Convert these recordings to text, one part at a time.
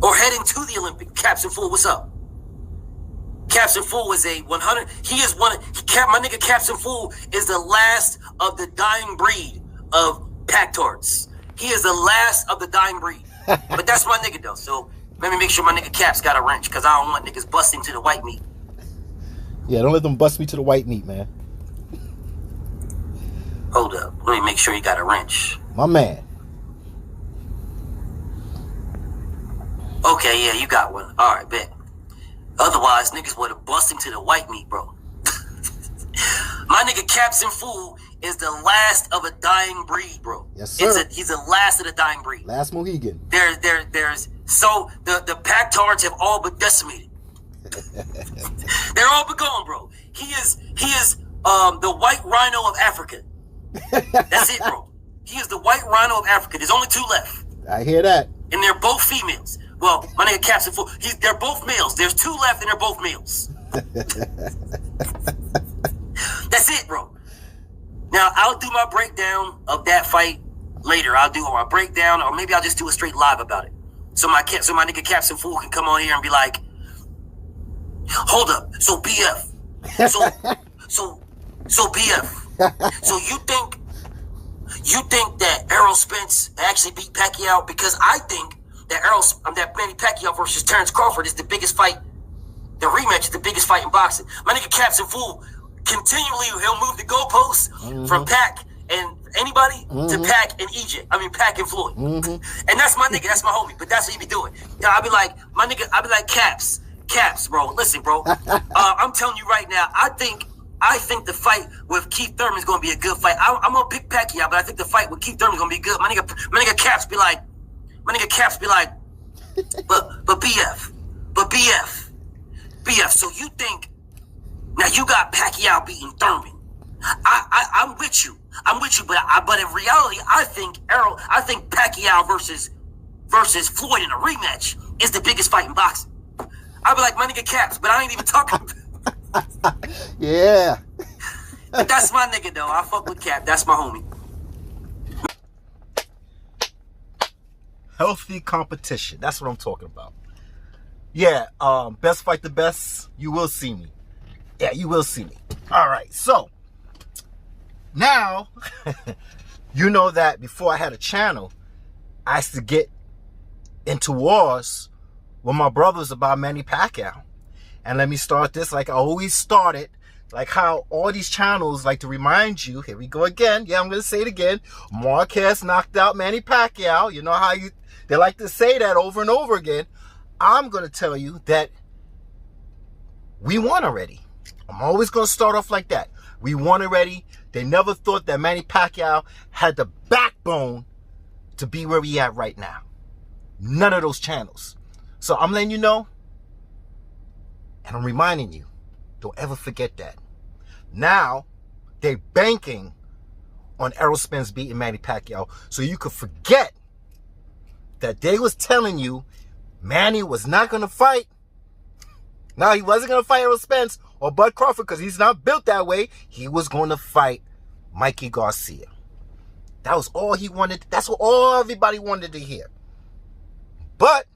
or heading to the Olympic. Captain Fool, what's up? Captain Fool is a 100. He is one. My nigga Captain Fool is the last of the dying breed of Pactards. He is the last of the dying breed. But that's my nigga though. So let me make sure my nigga Caps got a wrench, because I don't want niggas busting to the white meat. Yeah, don't let them bust me to the white meat, man. Hold up. Let me make sure you got a wrench. My man. Okay, yeah, you got one. All right, bet. Otherwise, niggas would have bust him to the white meat, bro. My nigga Captain Fool is the last of a dying breed, bro. Yes, sir. He's the last of the dying breed. Last Mohegan. There's so the Pactards have all but decimated. They're all but gone, bro. He is the white rhino of Africa. That's it, bro. He is the white rhino of Africa. There's only 2 left. I hear that. And they're both females. Well, my nigga Captain Fool, they're both males. There's 2 left and they're both males. That's it, bro. Now, I'll do my breakdown of that fight later. I'll do my breakdown, or maybe I'll just do a straight live about it. So my nigga Captain Fool can come on here and be like, hold up, so BF. So BF. So you think that Errol Spence actually beat Pacquiao? Because I think that Manny Pacquiao versus Terrence Crawford is the biggest fight. The rematch is the biggest fight in boxing. My nigga Captain Fool continually, he'll move the goalposts from Pac and anybody to Pac and EJ. I mean Pac and Floyd. And that's my nigga, that's my homie. But that's what he be doing. Now I'll be like, Caps, bro. Listen, bro. I'm telling you right now, I think the fight with Keith Thurman is gonna be a good fight. I'm gonna pick Pacquiao, but I think the fight with Keith Thurman is gonna be good. My nigga Caps be like, but BF. So you think now you got Pacquiao beating Thurman? I'm with you, but in reality, I think Pacquiao versus Floyd in a rematch is the biggest fight in boxing. I'd be like, my nigga Caps, but I ain't even talking. Yeah. But that's my nigga though. I fuck with Cap. That's my homie. Healthy competition. That's what I'm talking about. Yeah, best fight the best. You will see me. Yeah, you will see me. All right, so now you know that before I had a channel, I used to get into wars with my brothers about Manny Pacquiao. And let me start this like I always started, like how all these channels like to remind you. Here we go again. Yeah, I'm going to say it again. Marquez knocked out Manny Pacquiao. You know how they like to say that over and over again. I'm going to tell you that we won already. I'm always going to start off like that. We won already. They never thought that Manny Pacquiao had the backbone to be where we at right now. None of those channels. So I'm letting you know, and I'm reminding you, don't ever forget that. Now, they're banking on Errol Spence beating Manny Pacquiao, so you could forget that they was telling you Manny was not going to fight. No, he wasn't going to fight Errol Spence or Bud Crawford because he's not built that way. He was going to fight Mikey Garcia. That was all he wanted. That's what all everybody wanted to hear. But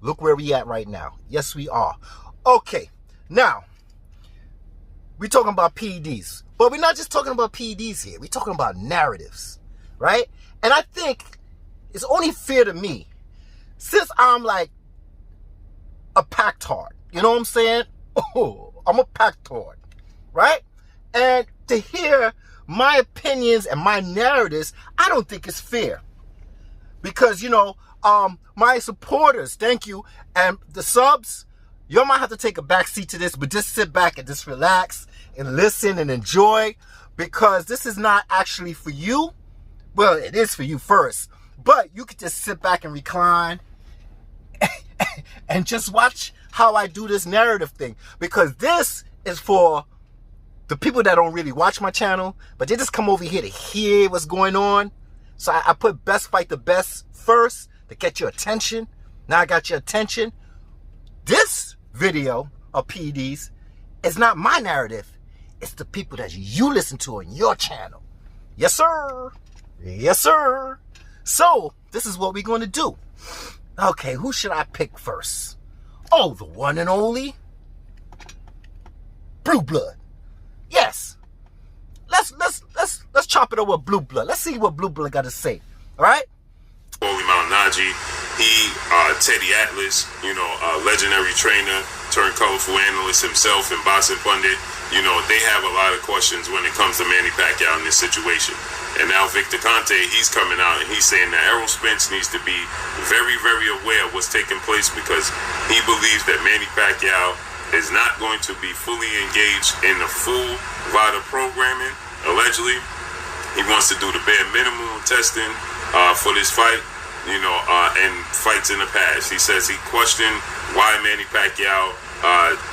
look where we at right now. Yes, we are. Okay, now, we're talking about PEDs. But we're not just talking about PEDs here. We're talking about narratives, right? And I think it's only fair to me, since I'm like a Pactard, you know what I'm saying? Oh, I'm a Pactard, right? And to hear my opinions and my narratives, I don't think it's fair. Because, you know, my supporters, thank you, and the subs, you might have to take a back seat to this, but just sit back and just relax and listen and enjoy, because this is not actually for you. Well, it is for you first, but you could just sit back and recline and just watch how I do this narrative thing, because this is for the people that don't really watch my channel, but they just come over here to hear what's going on. So I put best fight the best first to get your attention. Now I got your attention. This video of PEDs is not my narrative. It's the people that you listen to on your channel. Yes, sir. Yes, sir. So this is what we're going to do. Okay, who should I pick first? Oh, the one and only Blue Blood. Yes. Let's chop it up with Blue Blood. Let's see what Blue Blood got to say. All right? Holy Mount Najee, Teddy Atlas, legendary trainer turned colorful analyst himself and boxing pundit. They have a lot of questions when it comes to Manny Pacquiao in this situation. And now Victor Conte, he's coming out and he's saying that Errol Spence needs to be very, very aware of what's taking place because he believes that Manny Pacquiao is not going to be fully engaged in the full VADA programming, allegedly. He wants to do the bare minimum testing for this fight, and fights in the past. He says he questioned why Manny Pacquiao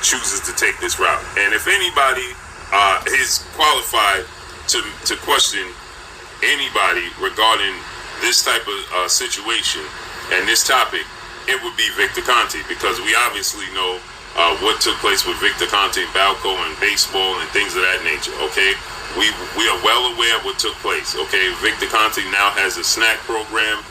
chooses to take this route. And if anybody is qualified to question anybody regarding this type of situation and this topic, it would be Victor Conte, because we obviously know what took place with Victor Conte and Balco and baseball and things of that nature, okay? We are well aware of what took place, okay? Victor Conte now has a snack program.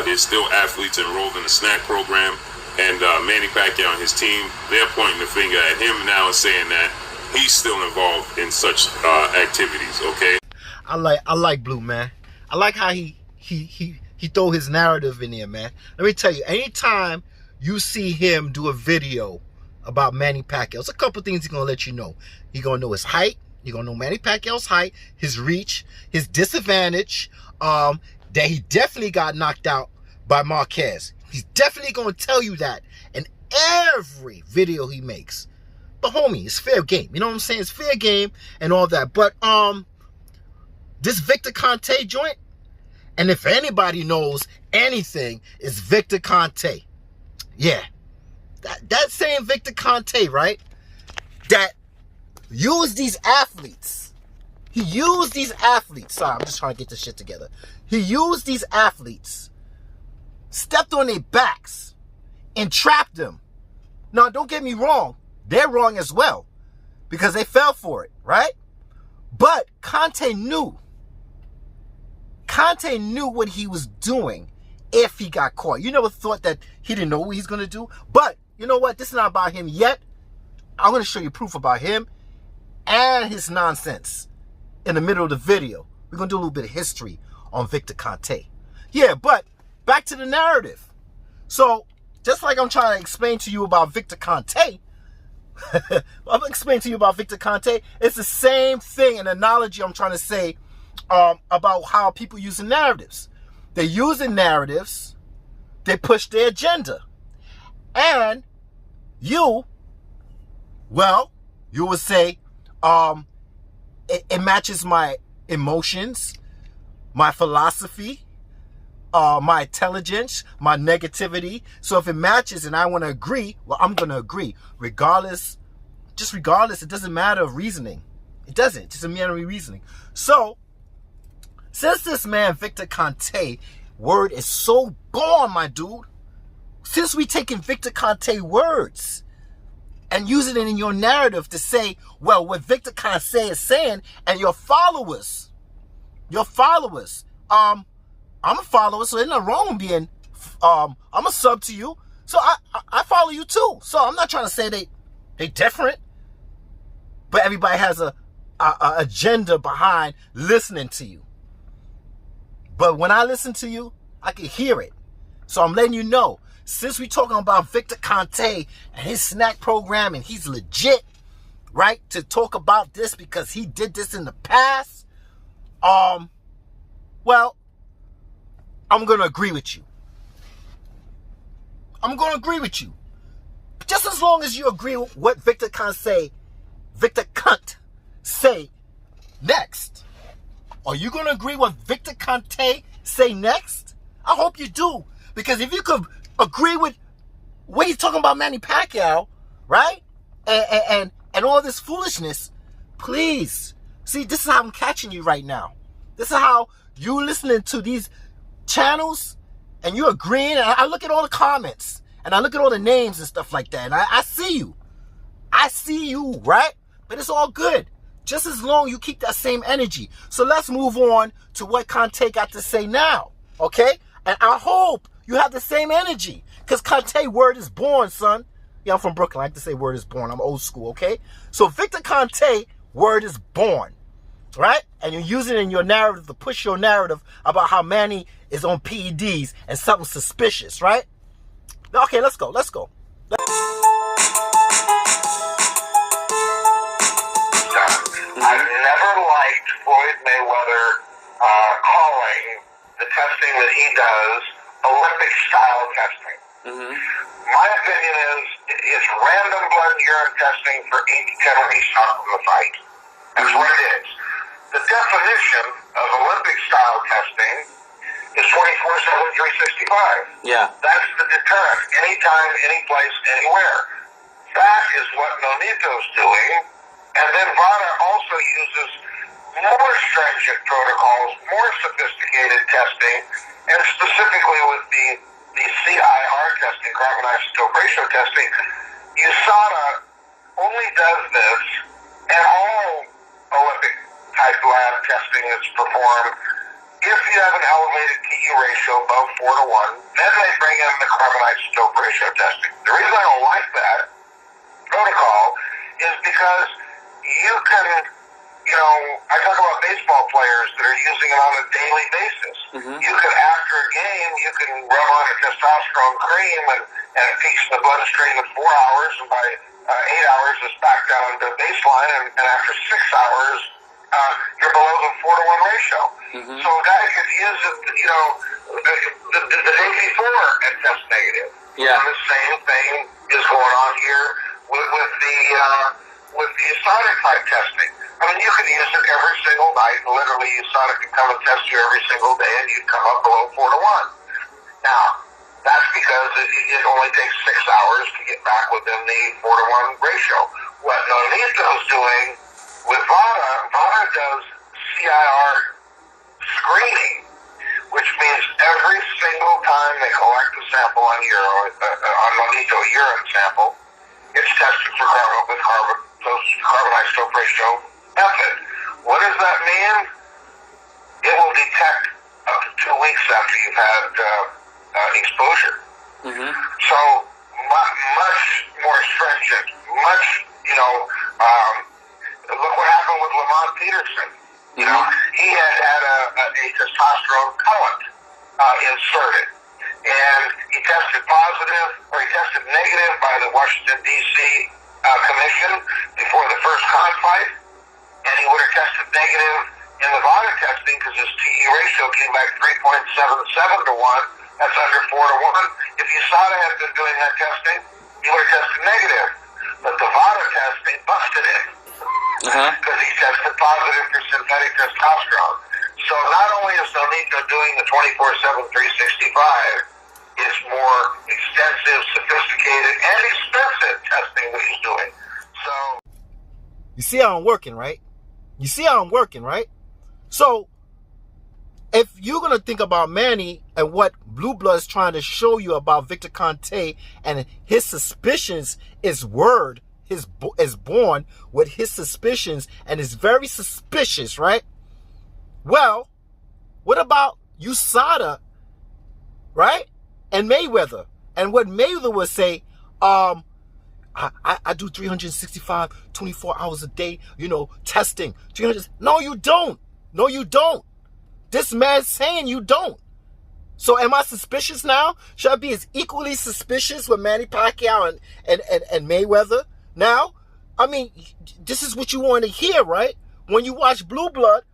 There's still athletes enrolled in the snack program. And Manny Pacquiao and his team, they're pointing the finger at him now and saying that he's still involved in such activities, okay? I like Blue, man. I like how he throw his narrative in there, man. Let me tell you, anytime you see him do a video about Manny Pacquiao, there's a couple things he's gonna let you know. He's gonna know his height. You're gonna know Manny Pacquiao's height, his reach, his disadvantage, that he definitely got knocked out by Marquez. He's definitely gonna tell you that in every video he makes. But homie, it's fair game. You know what I'm saying? It's fair game and all that. But this Victor Conte joint, and if anybody knows anything, it's Victor Conte. Yeah. That same Victor Conte, right? That used these athletes. He used these athletes. Sorry, I'm just trying to get this shit together. He used these athletes, stepped on their backs, and trapped them. Now, don't get me wrong. They're wrong as well, because they fell for it, right? But Conte knew what he was doing if he got caught. You never thought that he didn't know what he's going to do? But you know what? This is not about him yet. I'm going to show you proof about him and his nonsense in the middle of the video. We're going to do a little bit of history on Victor Conte. Yeah, but back to the narrative. So, just like I'm trying to explain to you about Victor Conte, I'm explaining to you about Victor Conte, it's the same thing, an analogy I'm trying to say about how people use the narratives. They use the narratives, they push their agenda. And you would say, it matches my emotions, my philosophy, my intelligence, my negativity. So if it matches and I want to agree, well, I'm going to agree. Regardless, it doesn't matter of reasoning. It doesn't. It's just a matter of reasoning. So, since this man, Victor Conte, word is so gone, my dude, since we taking Victor Conte words and using it in your narrative to say, well, what Victor Conte is saying, and your followers, I'm a follower, so there's nothing wrong with being, I'm a sub to you, so I follow you too. So I'm not trying to say they different, but everybody has a agenda behind listening to you. But when I listen to you, I can hear it. So I'm letting you know, since we're talking about Victor Conte and his snack program, and he's legit, right, to talk about this because he did this in the past, well, I'm going to agree with you. I'm going to agree with you. Just as long as you agree with what Victor Conte say next. Are you going to agree with Victor Conte say next? I hope you do. Because if you could agree with what he's talking about Manny Pacquiao, right? And all this foolishness, please. See, this is how I'm catching you right now. This is how you listening to these channels and you're agreeing. And I look at all the comments and I look at all the names and stuff like that. And I see you. I see you, right? But it's all good. Just as long as you keep that same energy. So let's move on to what Conte got to say now, okay? And I hope you have the same energy. Because Conte word is born, son. Yeah, I'm from Brooklyn. I like to say word is born. I'm old school, okay? So Victor Conte word is born, right? And you're using it in your narrative to push your narrative about how Manny is on PEDs and something suspicious, right? Okay, let's go. I've never liked Floyd Mayweather calling the testing that he does Olympic-style testing. My opinion is it's random blood urine testing for 8 to 10 weeks out from the fight. That's what it is. The definition of Olympic-style testing is 24/7, 365. Yeah. That's the deterrent. Anytime, any place, anywhere. That is what Nonito's doing. And then VADA also uses more stringent protocols, more sophisticated testing, and specifically with the CIR testing, carbon isotope ratio testing. USADA only does this, and all Olympic-type lab testing is performed if you have an elevated PE ratio above 4 to 1, then they bring in the carbon isotope ratio testing. The reason I don't like that protocol is because you can, I talk about baseball players that are using it on a daily basis. You can, after a game, you can rub on a testosterone cream and it peaks in the bloodstream in 4 hours, and by 8 hours it's back down to baseline, and after 6 hours, you're below the 4 to 1 ratio. So a guy could use it, the day before and test negative. Yeah. And the same thing is going on here with the USADA type testing. I mean, you could use it every single night. Literally, USADA could come and test you every single day, and you'd come up below 4 to 1. Now, that's because it only takes 6 hours to get back within the 4 to 1 ratio. What Nonito's doing with VADA does CIR screening, which means every single time they collect a sample on Nonito urine sample, it's tested for carbon isotope ratio method. What does that mean? It will detect up to 2 weeks after you've had exposure. So much more stringent, look what happened with Lamont Peterson. He had a testosterone pellet inserted, and he tested negative by the Washington, D.C. Commission before the first con fight, and he would have tested negative in the VADA testing because his TE ratio came back 3.77 to 1. That's under 4 to 1. If USADA had been doing that testing, he would have tested negative. But the VADA testing busted him because he tested positive for synthetic testosterone. So not only is Nonito doing the 24/7, 365, it's more extensive, sophisticated, and expensive testing that he's doing. So you see how I'm working, right? So if you're going to think about Manny and what Blue Blood's trying to show you about Victor Conte and his suspicions is born with his suspicions and is very suspicious, right? Well, what about USADA, right? And Mayweather. And what Mayweather would say, I do 365, 24 hours a day, testing. 300. No, you don't. This man's saying you don't. So am I suspicious now? Should I be as equally suspicious with Manny Pacquiao and Mayweather now? I mean, this is what you want to hear, right? When you watch Blue Blood,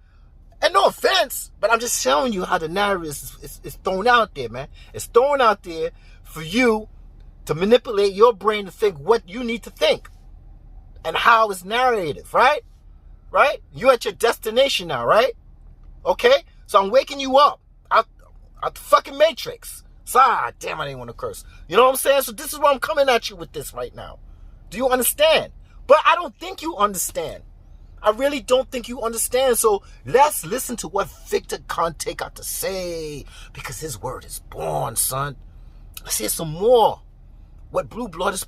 and no offense, but I'm just showing you how the narrative is thrown out there, man. It's thrown out there for you to manipulate your brain to think what you need to think and how it's narrative, right? Right? You're at your destination now, right? Okay? So I'm waking you up out the fucking Matrix. Damn, I didn't want to curse. You know what I'm saying? So this is why I'm coming at you with this right now. Do you understand? But I don't think you understand. I really don't think you understand. So let's listen to what Victor Conte got to say, because his word is born, son. Let's hear some more. What Blue Blood's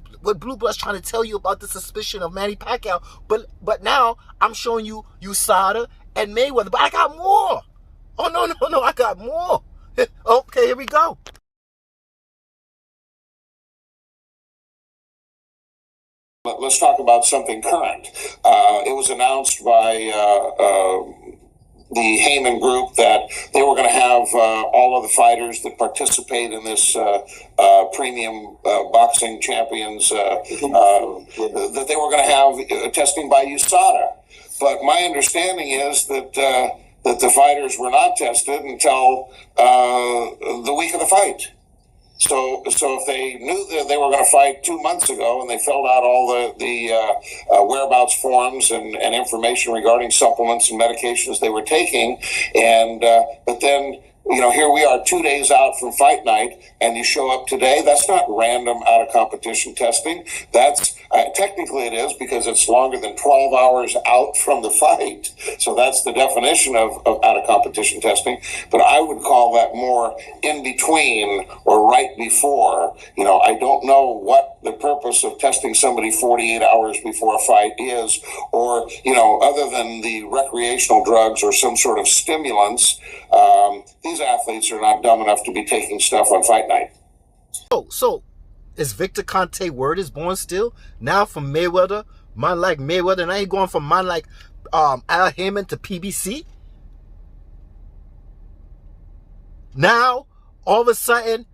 trying to tell you about the suspicion of Manny Pacquiao. But now I'm showing you USADA and Mayweather. But I got more. Oh, no, I got more. Okay, here we go. let's talk about something current. It was announced by the Heyman Group that they were going to have all of the fighters that participate in this premium boxing champions, that they were going to have testing by USADA. But my understanding is that the fighters were not tested until the week of the fight. So if they knew that they were going to fight 2 months ago and they filled out all the whereabouts forms and information regarding supplements and medications they were taking, and but then, here we are 2 days out from fight night, and you show up today. That's not random out of competition testing. That's technically it is, because it's longer than 12 hours out from the fight. So that's the definition of out of competition testing. But I would call that more in between or right before. I don't know what the purpose of testing somebody 48 hours before a fight is, or, other than the recreational drugs or some sort of stimulants. These athletes are not dumb enough to be taking stuff on fight night. So is Victor Conte word is born still? Now from Mayweather, man like Mayweather, now he going from man like Al Heyman to PBC? Now, all of a sudden,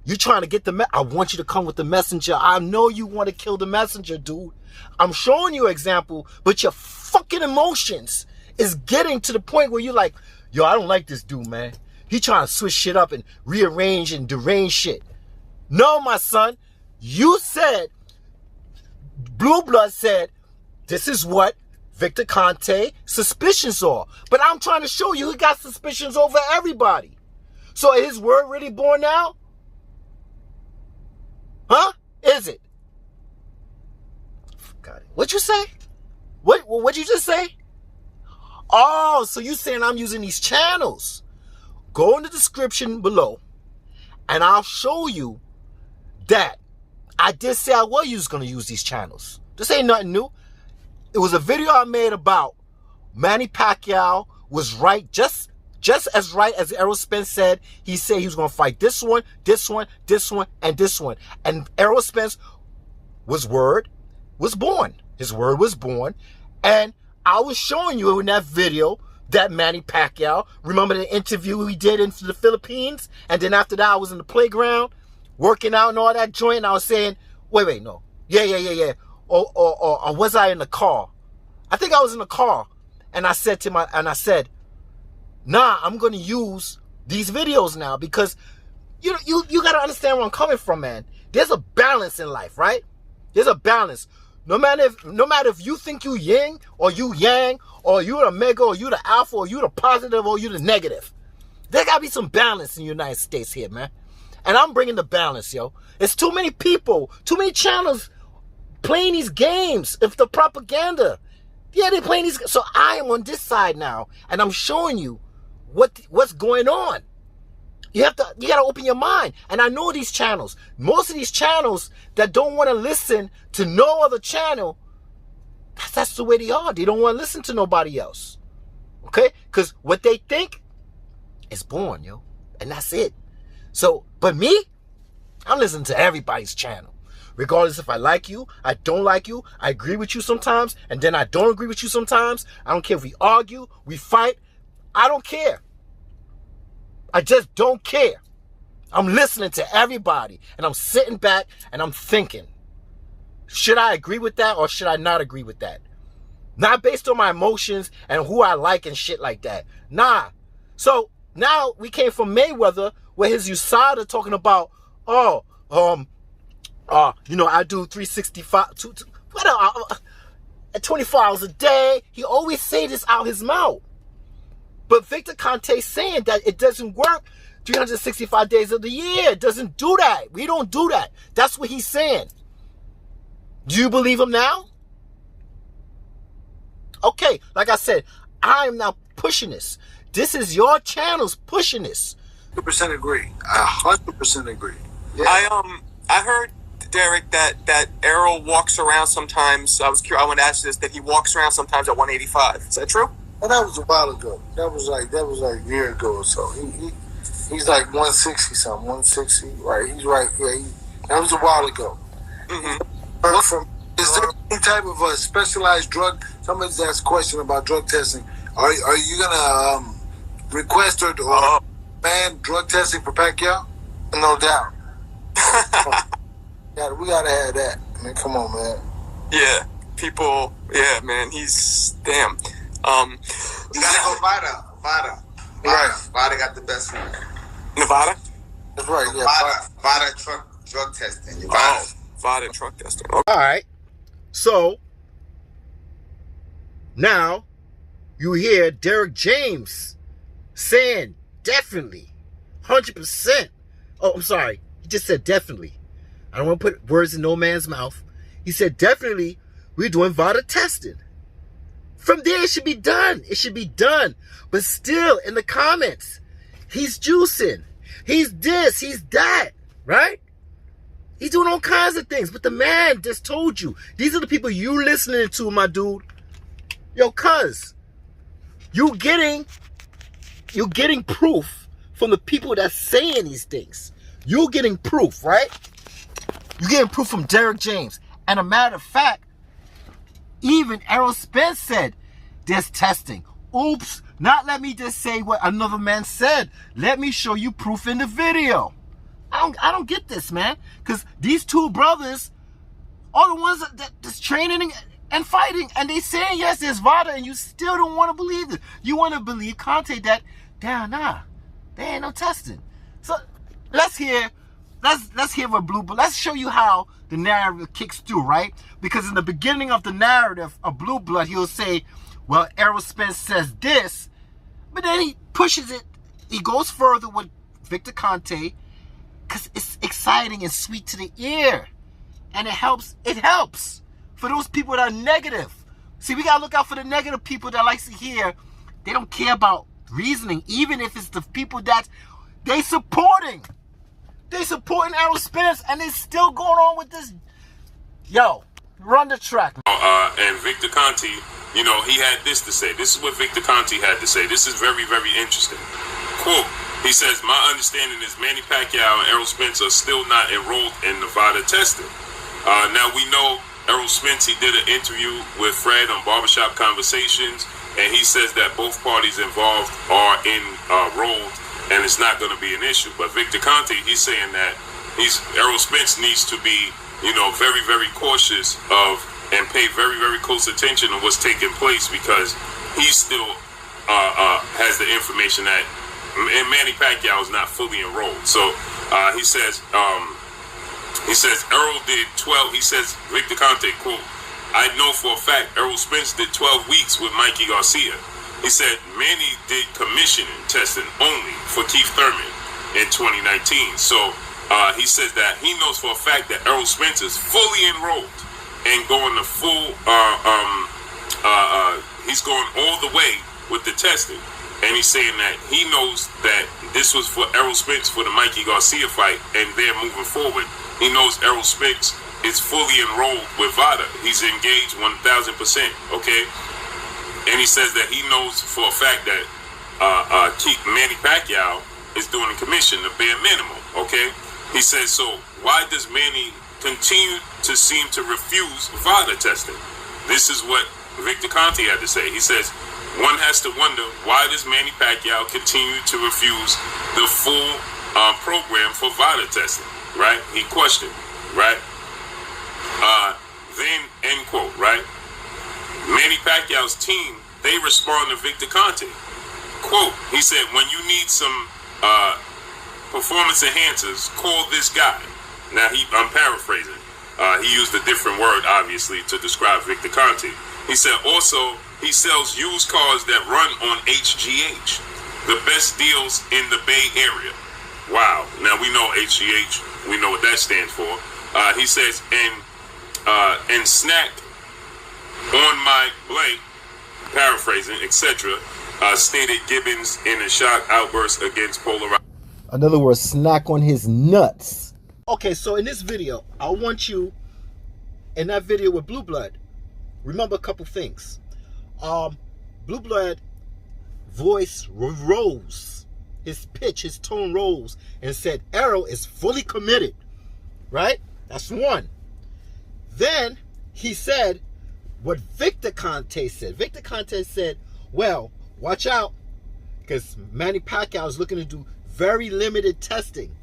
you're trying to get I want you to come with the messenger. I know you want to kill the messenger, dude. I'm showing you an example, but your fucking emotions is getting to the point where you're like, yo, I don't like this dude, man. He trying to switch shit up and rearrange and derange shit. No, my son. You said, Blue Blood said, this is what Victor Conte suspicions are. But I'm trying to show you he got suspicions over everybody. So is his word really born now? Huh? Is it? Got it. What'd you say? What'd you just say? Oh, so you saying I'm using these channels. Go in the description below, and I'll show you that I did say I was going to use these channels. This ain't nothing new. It was a video I made about Manny Pacquiao was right, just as right as Errol Spence said. He said he was going to fight this one, this one, this one, and this one. And Errol Spence was born. His word was born. And I was showing you in that video that Manny Pacquiao, remember the interview we did in the Philippines? And then after that, I was in the playground working out and all that joint. And I was saying, wait, no. Yeah. Or was I in the car? I think I was in the car. And I said nah, I'm going to use these videos now, because you got to understand where I'm coming from, man. There's a balance in life, right? There's a balance. No matter if you think you yin or you yang, or you the mega, or you the alpha, or you the positive, or you the negative. There gotta be some balance in the United States here, man. And I'm bringing the balance, yo. It's too many people, too many channels playing these games. If the propaganda, yeah, they're playing these. So I am on this side now, and I'm showing you what's going on. You gotta open your mind. And I know these channels. Most of these channels that don't want to listen to no other channel, that's the way they are. They don't want to listen to nobody else. Okay? Because what they think is born, yo. And that's it. So, but me, I'm listening to everybody's channel. Regardless if I like you, I don't like you, I agree with you sometimes, and then I don't agree with you sometimes. I don't care if we argue, we fight. I don't care. I just don't care. I'm listening to everybody, and I'm sitting back and I'm thinking, should I agree with that or should I not agree with that? Not based on my emotions and who I like and shit like that. Nah. So now we came from Mayweather, where his USADA talking about, I do 365, 24 hours a day. He always say this out his mouth. But Victor Conte saying that it doesn't work 365 days of the year. It doesn't do that. We don't do that. That's what he's saying. Do you believe him now? Okay, like I said, I am now pushing this. This is your channels pushing this. 100% agree. I 100% agree. Yeah. I heard, Derek, that Errol walks around sometimes. I was curious. I want to ask this: that he walks around sometimes at 185. Is that true? Well, that was a while ago. That was like a year ago or so. He's like 160 something, 160. Right? He's right. Yeah, that was a while ago. Mm-hmm. From Is there any type of specialized drug? Somebody's asked a question about drug testing. Are you gonna request or ban drug testing for Pacquiao? No doubt. We gotta have that. I mean, come on, man. Yeah, people. Yeah, man. He's damn. You gotta go Vada. Right. Vada got the best one. Nevada. That's right. Yeah. Vada drug testing. Vada truck testing. Okay. All right. So now you hear Derek James saying definitely, 100%. Oh, I'm sorry. He just said definitely. I don't want to put words in no man's mouth. He said definitely we're doing VADA testing. From there, it should be done. It should be done. But still, in the comments, he's juicing. He's this. He's that. Right? He's doing all kinds of things. But the man just told you. These are the people you listening to, my dude. Yo, cuz. You're getting proof from the people that's saying these things. You're getting proof, right? You're getting proof from Derek James. And a matter of fact, even Errol Spence said there's testing. Oops, not let me just say what another man said. Let me show you proof in the video. I don't get this, man. Because these two brothers are the ones that's training and fighting. And they saying, yes, there's VADA, and you still don't want to believe it. You want to believe Conte that, nah, there ain't no testing. So let's hear what Blue, but let's show you how the narrative kicks through, right? Because in the beginning of the narrative of Blue Blood, he'll say, well, Errol Spence says this, but then he pushes it. He goes further with Victor Conte because it's exciting and sweet to the ear. And it helps for those people that are negative. See, we got to look out for the negative people that likes to hear. They don't care about reasoning, even if it's the people that they supporting. They supporting Errol Spence, and they still going on with this. Yo, run the track. And Victor Conte, he had this to say. This is what Victor Conte had to say. This is very, very interesting. Quote, he says, my understanding is Manny Pacquiao and Errol Spence are still not enrolled in Nevada testing. Now, we know Errol Spence, he did an interview with Fred on Barbershop Conversations, and he says that both parties involved are enrolled, and it's not going to be an issue. But Victor Conte, he's saying that Errol Spence needs to be, very, very cautious of and pay very, very close attention to what's taking place, because he still has the information that Manny Pacquiao is not fully enrolled. So he says Errol did 12. He says, Victor Conte, quote, I know for a fact Errol Spence did 12 weeks with Mikey Garcia. He said Manny did commissioning testing only for Keith Thurman in 2019. So he says that he knows for a fact that Errol Spence is fully enrolled and going the full, he's going all the way with the testing. And he's saying that he knows that this was for Errol Spence for the Mikey Garcia fight, and they're moving forward. He knows Errol Spence is fully enrolled with VADA. He's engaged 1,000%, okay? And he says that he knows for a fact that Manny Pacquiao is doing a commission, the bare minimum, okay? He says, so why does Manny continue to seem to refuse VADA testing? This is what Victor Conte had to say. He says, one has to wonder, why does Manny Pacquiao continue to refuse the full program for VADA testing, right? He questioned, right? Then, end quote, right? Manny Pacquiao's team, they respond to Victor Conte. Quote, he said, when you need some performance enhancers, call this guy. Now, I'm paraphrasing. He used a different word, obviously, to describe Victor Conte. He said, also, he sells used cars that run on HGH, the best deals in the Bay Area. Wow. Now, we know HGH. We know what that stands for. He says, and snack on my blank, paraphrasing, etc., stated Gibbons in a shock outburst against Polarized. In other words, snack on his nuts. Okay, so in this video, I want you, in that video with Blue Blood, remember a couple things. Blue Blood voice rose, his pitch, his tone rose, and said Errol is fully committed, right? That's one. Then he said what Victor Conte said. Victor Conte said, well, watch out, because Manny Pacquiao is looking to do very limited testing.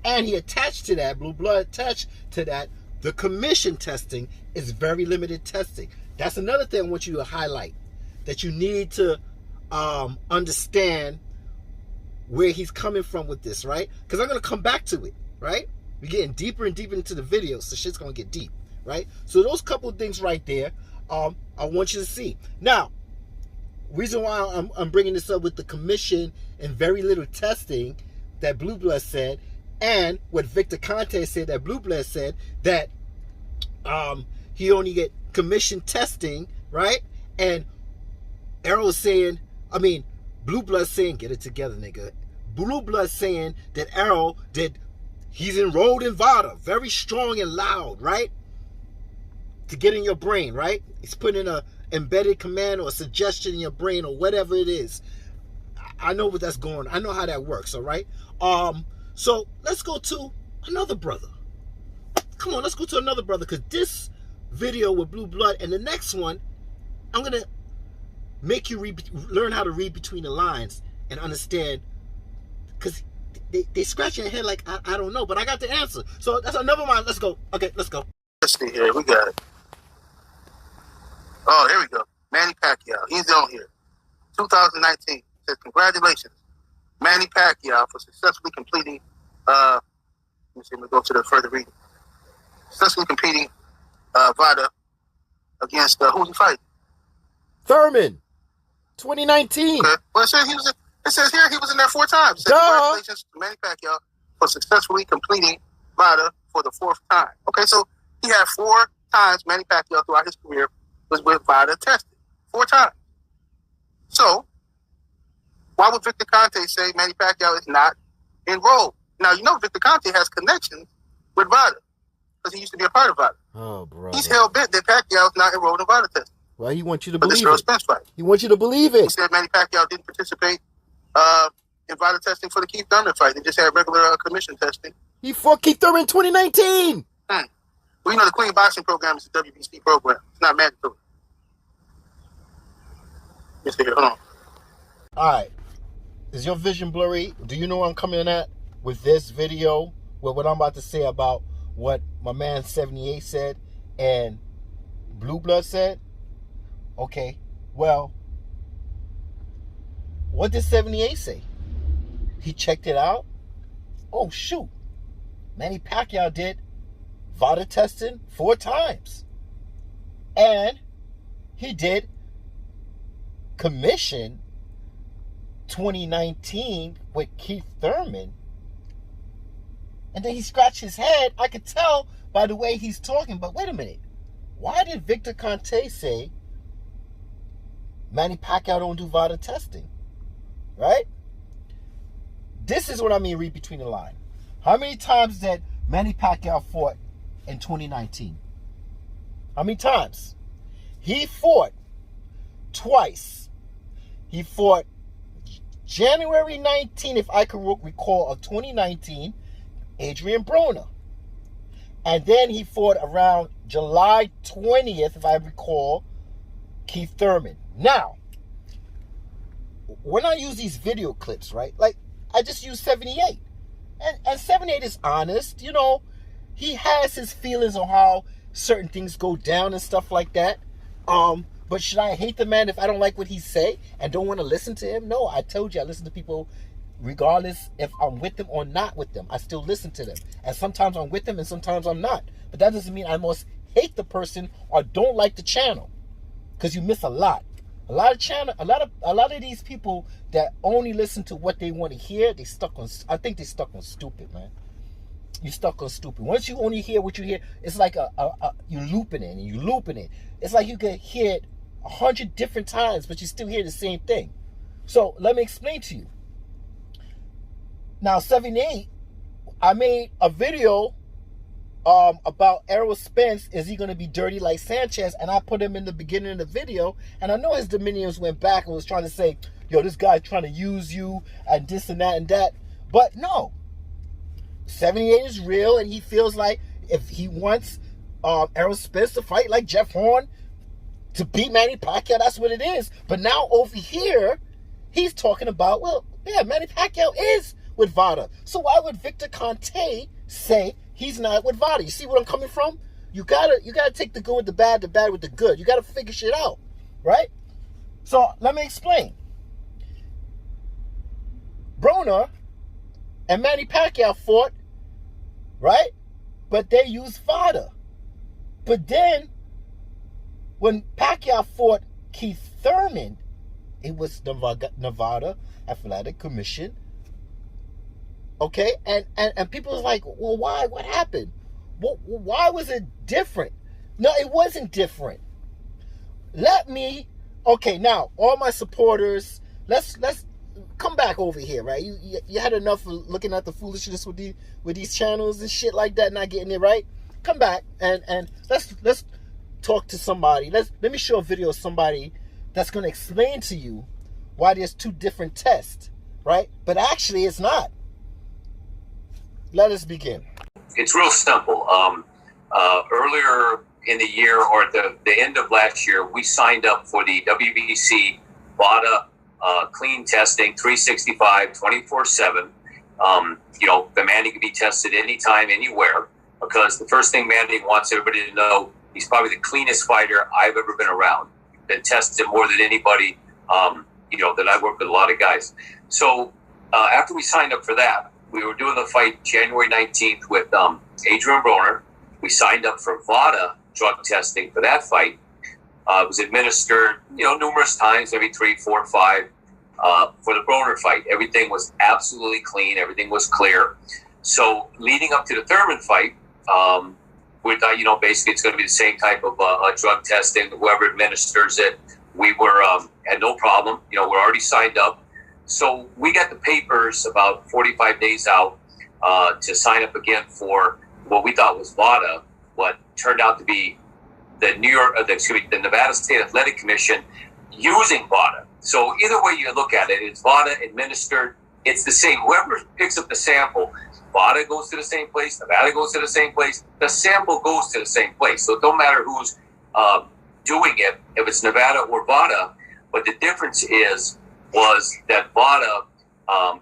And he attached to that, Blue Blood attached to that, the commission testing is very limited testing. That's another thing I want you to highlight, that you need to understand where he's coming from with this, right? Because I'm going to come back to it, right? We're getting deeper and deeper into the video, so shit's going to get deep, right? So those couple of things right there, I want you to see. Now, reason why I'm bringing this up with the commission and very little testing that Blue Blood said, and what Victor Conte said that Blue Blood said, that he only get commission testing, right? And Errol is saying, Blue Blood saying, get it together, nigga. Blue Blood saying that Errol he's enrolled in VADA, very strong and loud, right? To get in your brain, right? He's putting a embedded command or a suggestion in your brain or whatever it is. I know what that's going on. I know how that works, all right? So let's go to another brother. Come on, let's go to another brother, because this video with Blue Blood and the next one, I'm going to make you learn how to read between the lines and understand, because they scratch your head like, I don't know, but I got the answer. So that's another one. Let's go. Okay, let's go. Let's see here. We got it. Oh, here we go. Manny Pacquiao. He's on here. 2019. Says, congratulations, Manny Pacquiao, for successfully completing, let me see, let me go to the further reading. Successfully competing VADA against, who's he fighting? Thurman, 2019. Okay. Well, it says here he was in there 4 times. It says, congratulations to Manny Pacquiao for successfully completing VADA for the 4th time. Okay, so he had 4 times Manny Pacquiao throughout his career was with VADA tested. 4 times. So, why would Victor Conte say Manny Pacquiao is not enrolled? Now, you know Victor Conte has connections with VADA, because he used to be a part of VADA. Oh, bro. He's hell-bent that Pacquiao is not enrolled in VADA testing. Well, he wants you to But believe this Errol it. Spence fight. He wants you to believe He it. said Manny Pacquiao didn't participate in VADA testing for the Keith Thurman fight. They just had regular commission testing. He fought Keith Thurman in 2019. Well, you know, the Clean Boxing Program is a WBC program. It's not mandatory. Let's see here. Hold on. All right. Is your vision blurry? Do you know where I'm coming at with this video? With what I'm about to say about what my man 78 said and Blue Blood said? Okay. Well, what did 78 say? He checked it out. Oh, shoot. Manny Pacquiao did VADA testing 4 times. And he did commission 2019 with Keith Thurman. And then he scratched his head. I could tell by the way he's talking, but wait a minute. Why did Victor Conte say Manny Pacquiao don't do VADA testing? Right? This is what I mean, read between the lines. How many times did Manny Pacquiao fought in 2019? How many times? He fought twice. He fought January 19, if I can recall, of 2019, Adrian Broner. And then he fought around July 20th, if I recall, Keith Thurman. Now, when I use these video clips, right, like, I just use 78. And 78 is honest. You know, he has his feelings on how certain things go down and stuff like that. But should I hate the man if I don't like what he say and don't want to listen to him? No, I told you I listen to people regardless if I'm with them or not with them. I still listen to them. And sometimes I'm with them and sometimes I'm not. But that doesn't mean I must hate the person or don't like the channel. Because you miss a lot. A lot of these people that only listen to what they want to hear, I think they stuck on stupid, man. You stuck on stupid. Once you only hear what you hear, it's like you looping it and you looping it. It's like you could hear it 100 different times, but you still hear the same thing. So let me explain to you. Now, 78, I made a video about Errol Spence. Is he going to be dirty like Sanchez? And I put him in the beginning of the video. And I know his dominions went back and was trying to say, yo, this guy's trying to use you and this and that and that. But no. 78 is real, and he feels like if he wants Errol Spence to fight like Jeff Horn to beat Manny Pacquiao. That's what it is. But now over here, he's talking about, well, yeah, Manny Pacquiao is with VADA. So why would Victor Conte say he's not with VADA? You see where I'm coming from? You gotta take the good with the bad with the good. You gotta figure shit out, right? So let me explain. Broner and Manny Pacquiao fought, right? But they used VADA. But then, when Pacquiao fought Keith Thurman, it was Nevada Athletic Commission. Okay? And people was like, well, why? What happened? Why was it different? No, it wasn't different. Okay, now, all my supporters, let's come back over here, right? You had enough of looking at the foolishness with these channels and shit like that, not getting it right. Come back and let's talk to somebody. Let me show a video of somebody that's going to explain to you why there's two different tests, right? But actually, it's not. Let us begin. It's real simple. Earlier in the year, or at the end of last year, we signed up for the WBC VADA clean testing, 365, 24/7. The Manny can be tested anytime, anywhere, because the first thing Manny wants everybody to know, he's probably the cleanest fighter I've ever been around. Been tested more than anybody, that I've worked with a lot of guys. So after we signed up for that, we were doing the fight January 19th with Adrian Broner. We signed up for VADA drug testing for that fight. It was administered, numerous times, maybe 3, 4, 5. For the Broner fight, everything was absolutely clean. Everything was clear. So leading up to the Thurman fight, we thought, basically it's going to be the same type of drug testing. Whoever administers it, we were had no problem. We're already signed up. So we got the papers about 45 days out to sign up again for what we thought was VADA, what turned out to be the Nevada State Athletic Commission using VADA. So either way you look at it, it's VADA administered. It's the same. Whoever picks up the sample, VADA goes to the same place, Nevada goes to the same place, the sample goes to the same place. So it don't matter who's doing it, if it's Nevada or VADA. But the difference was that VADA,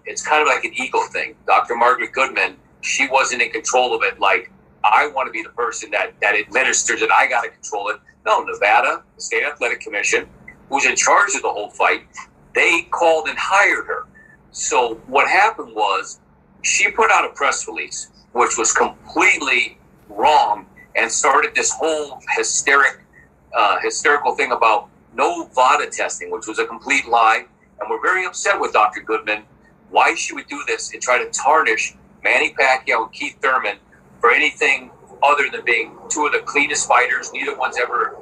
it's kind of like an ego thing. Dr. Margaret Goodman, she wasn't in control of it like, I want to be the person that administers it, I got to control it. No, Nevada, the State Athletic Commission, who's in charge of the whole fight, they called and hired her. So what happened was she put out a press release, which was completely wrong, and started this whole hysterical thing about no VADA testing, which was a complete lie. And we're very upset with Dr. Goodman, why she would do this and try to tarnish Manny Pacquiao and Keith Thurman for anything other than being two of the cleanest fighters. Neither one's ever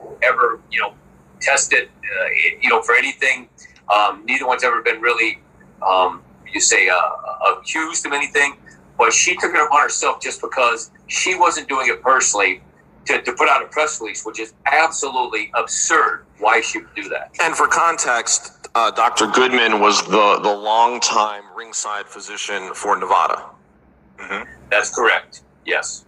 tested, for anything. Neither one's ever been really, accused of anything. But she took it upon herself just because she wasn't doing it personally to put out a press release, which is absolutely absurd why she would do that. And for context, Dr. Goodman was the longtime ringside physician for Nevada. Mm-hmm. That's correct. Yes.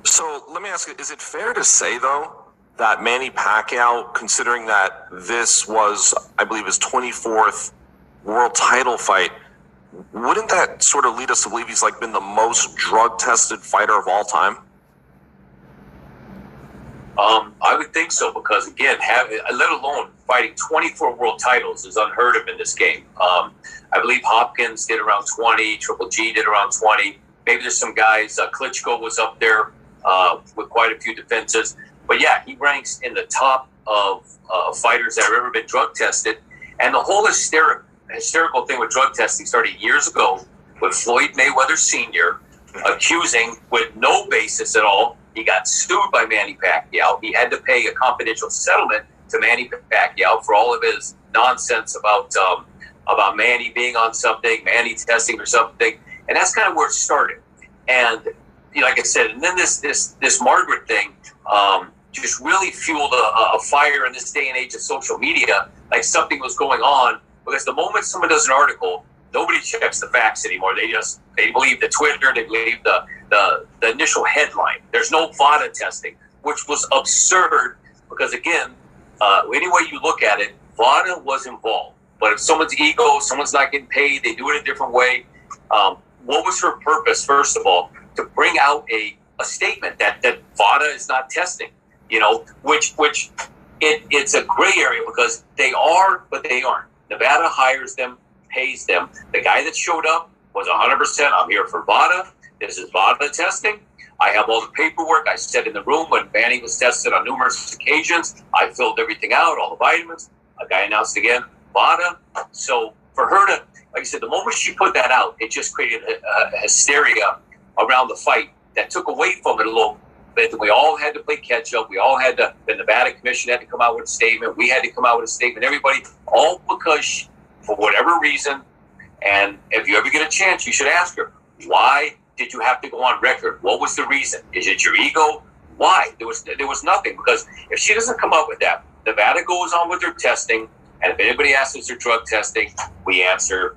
So let me ask you, is it fair to say, though, that Manny Pacquiao, considering that this was, I believe, his 24th world title fight, wouldn't that sort of lead us to believe he's been the most drug-tested fighter of all time? I would think so, because again, let alone fighting 24 world titles is unheard of in this game. I believe Hopkins did around 20, Triple G did around 20. Maybe there's some guys, Klitschko was up there with quite a few defenses. But yeah, he ranks in the top of fighters that have ever been drug tested. And the whole hysterical thing with drug testing started years ago with Floyd Mayweather Sr. accusing, with no basis at all. He got sued by Manny Pacquiao. He had to pay a confidential settlement to Manny Pacquiao for all of his nonsense about Manny being on something, Manny testing or something. And that's kind of where it started. And like I said, and then this Margaret thing just really fueled a fire in this day and age of social media, like something was going on. Because the moment someone does an article, nobody checks the facts anymore. They believe the Twitter, they believe the initial headline. There's no VADA testing. which was absurd because, again, any way you look at it, VADA was involved. But if someone's ego, someone's not getting paid, they do it a different way. What was her purpose, first of all, to bring out a statement that VADA is not testing, which it's a gray area because they are, but they aren't. Nevada hires them, pays them. The guy that showed up was 100%, I'm here for VADA. This is VADA testing. I have all the paperwork. I sat in the room when Manny was tested on numerous occasions. I filled everything out, all the vitamins. A guy announced again, VADA. So for her to, like I said, the moment she put that out, it just created a hysteria around the fight that took away from it a little bit. We all had to play catch up. We all had to, the Nevada Commission had to come out with a statement. We had to come out with a statement. Everybody, all because for whatever reason, and if you ever get a chance, you should ask her, why did you have to go on record? What was the reason? Is it your ego? Why? There was nothing, because if she doesn't come up with that, Nevada goes on with their testing, and if anybody asks us their drug testing, we answer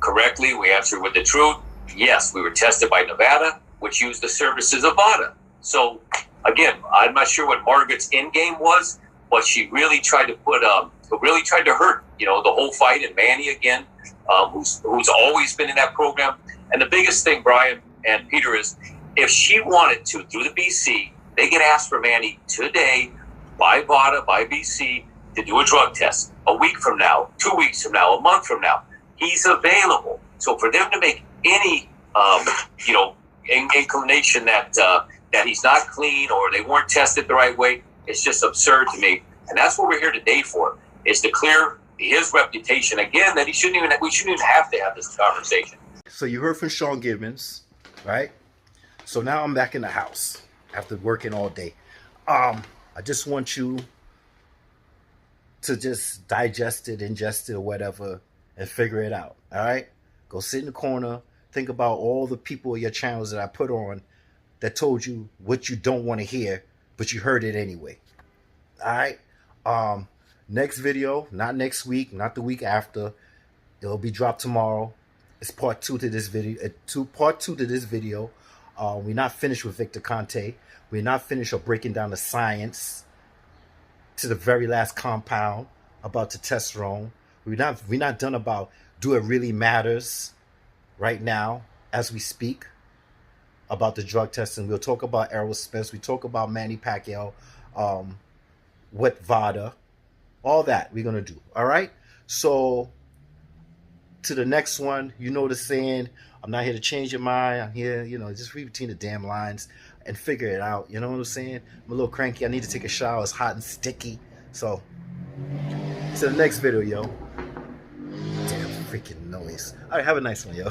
correctly. We answer with the truth. Yes, we were tested by Nevada, which used the services of VADA. So, again, I'm not sure what Margaret's end game was, but she really tried to hurt, the whole fight, and Manny again, who's always been in that program. And the biggest thing, Brian and Peter, is if she wanted to, through the BC, they get asked for Manny today by VADA, by BC, to do a drug test a week from now, 2 weeks from now, a month from now. He's available. So for them to make any, inclination that he's not clean or they weren't tested the right way, it's just absurd to me. And that's what we're here today for, is to clear his reputation again, that we shouldn't even have to have this conversation. So you heard from Sean Gibbons, right? So now I'm back in the house after working all day. I just want you to just digest it, ingest it, or whatever, and figure it out, all right? Go sit in the corner, think about all the people in your channels that I put on that told you what you don't want to hear, but you heard it anyway, all right? Next video, not next week, not the week after, it'll be dropped tomorrow. It's part two to this video. We're not finished with Victor Conte. We're not finished of breaking down the science to the very last compound about testosterone. We're not done about do it really matters right now as we speak about the drug testing. We'll talk about Errol Spence. We talk about Manny Pacquiao, with VADA, all that we're gonna do. All right. So to the next one, you know the saying, I'm not here to change your mind. I'm here, just read between the damn lines and figure it out. You know what I'm saying? I'm a little cranky. I need to take a shower. It's hot and sticky. So, to the next video, yo. Damn freaking noise. All right, have a nice one, yo.